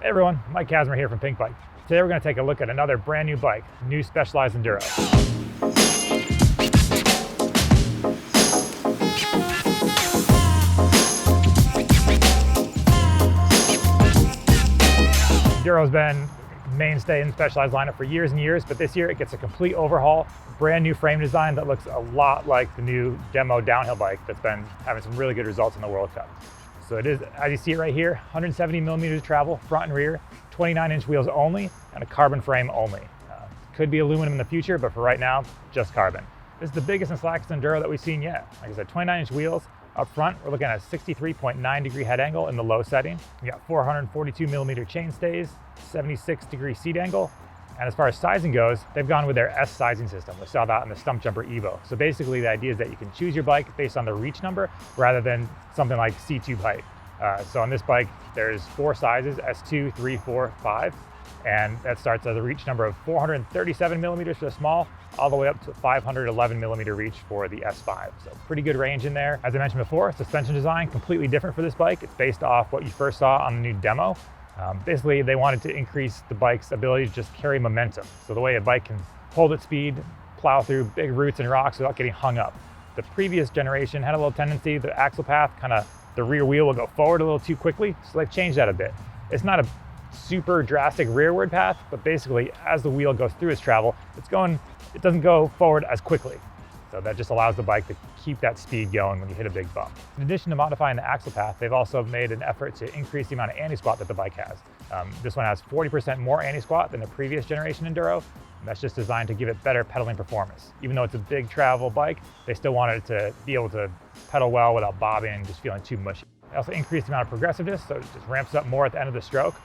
Hey everyone, Mike Kasmer here from Pinkbike. Today we're going to take a look at another brand new bike, new Specialized Enduro. Enduro's been mainstay in the Specialized lineup for years and years, but this year it gets a complete overhaul, brand new frame design that looks a lot like the new demo downhill bike that's been having some really good results in the World Cup. So it is, as you see it right here, 170 millimeters of travel, front and rear, 29-inch wheels only, and a carbon frame only. Could be aluminum in the future, but for right now, just carbon. This is the biggest and slackest Enduro that we've seen yet. Like I said, 29-inch wheels. Up front, we're looking at a 63.9 degree head angle in the low setting. We got 442 millimeter chain stays, 76 degree seat angle. And as far as sizing goes, they've gone with their S sizing system. We saw that in the Stump Jumper Evo. So basically the idea is that you can choose your bike based on the reach number rather than something like C-tube height. So on this bike, there's 4 sizes, S2, 3, 4, 5. And that starts at a reach number of 437 millimeters for the small, all the way up to 511 millimeter reach for the S5. So pretty good range in there. As I mentioned before, suspension design, completely different for this bike. It's based off what you first saw on the new demo. Basically, they wanted to increase the bike's ability to just carry momentum. So the way a bike can hold its speed, plow through big roots and rocks without getting hung up. The previous generation had a little tendency, the axle path, the rear wheel will go forward a little too quickly. So they've changed that a bit. It's not a super drastic rearward path, but basically as the wheel goes through its travel, it doesn't go forward as quickly. So that just allows the bike to keep that speed going when you hit a big bump. In addition to modifying the axle path, they've also made an effort to increase the amount of anti-squat that the bike has. This one has 40% more anti-squat than the previous generation Enduro. And that's just designed to give it better pedaling performance. Even though it's a big travel bike, they still wanted it to be able to pedal well without bobbing and just feeling too mushy. They also increased the amount of progressiveness, so it just ramps up more at the end of the stroke.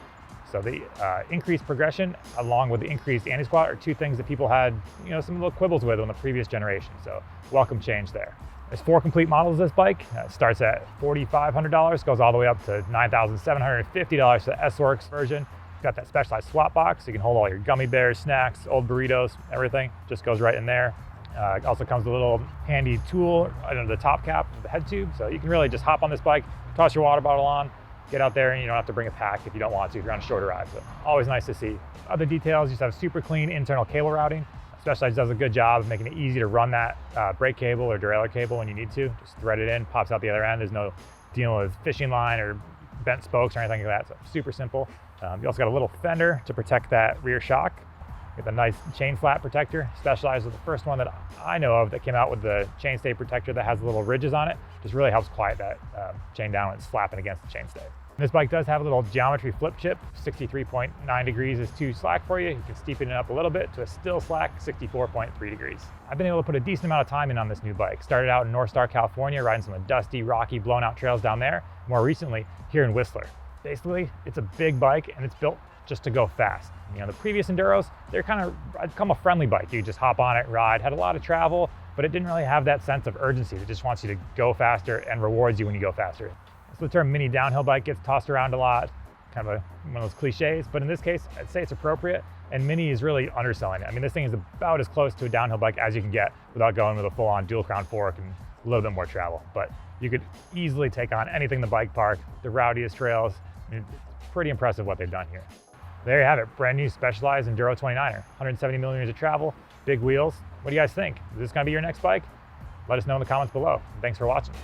So the increased progression along with the increased anti-squat are two things that people had some little quibbles with on the previous generation. So welcome change there. There's 4 complete models of this bike. It starts at $4,500, goes all the way up to $9,750 for the S-Works version. You've got that specialized swap box, so you can hold all your gummy bears, snacks, old burritos, everything. Just goes right in there. It also comes with a little handy tool under the top cap of the head tube. So you can really just hop on this bike, toss your water bottle on, get out there, and you don't have to bring a pack if you don't want to, if you're on a shorter ride. So always nice to see. Other details, you just have super clean internal cable routing. Specialized does a good job of making it easy to run that brake cable or derailleur cable when you need to. Just thread it in, pops out the other end. There's no dealing with fishing line or bent spokes or anything like that. So super simple. You also got a little fender to protect that rear shock. You got the nice chain flap protector. Specialized was the first one that I know of that came out with the chainstay protector that has the little ridges on it. Just really helps quiet that chain down when it's flapping against the chainstay. This bike does have a little geometry flip chip. 63.9 degrees is too slack for you. You can steepen it up a little bit to a still slack 64.3 degrees. I've been able to put a decent amount of time in on this new bike. Started out in North Star, California, riding some of the dusty, rocky, blown out trails down there. More recently, here in Whistler. Basically, it's a big bike and it's built just to go fast. The previous Enduros, I'd become a friendly bike. You just hop on it, ride, had a lot of travel, but it didn't really have that sense of urgency. It just wants you to go faster and rewards you when you go faster. So the term mini downhill bike gets tossed around a lot, kind of one of those cliches, but in this case, I'd say it's appropriate, and mini is really underselling it. This thing is about as close to a downhill bike as you can get without going with a full-on dual crown fork and a little bit more travel. But you could easily take on anything in the bike park, the rowdiest trails. It's pretty impressive what they've done here. There you have it, brand new Specialized Enduro 29er, 170 millimeters of travel, big wheels. What do you guys think? Is this gonna be your next bike? Let us know in the comments below. Thanks for watching.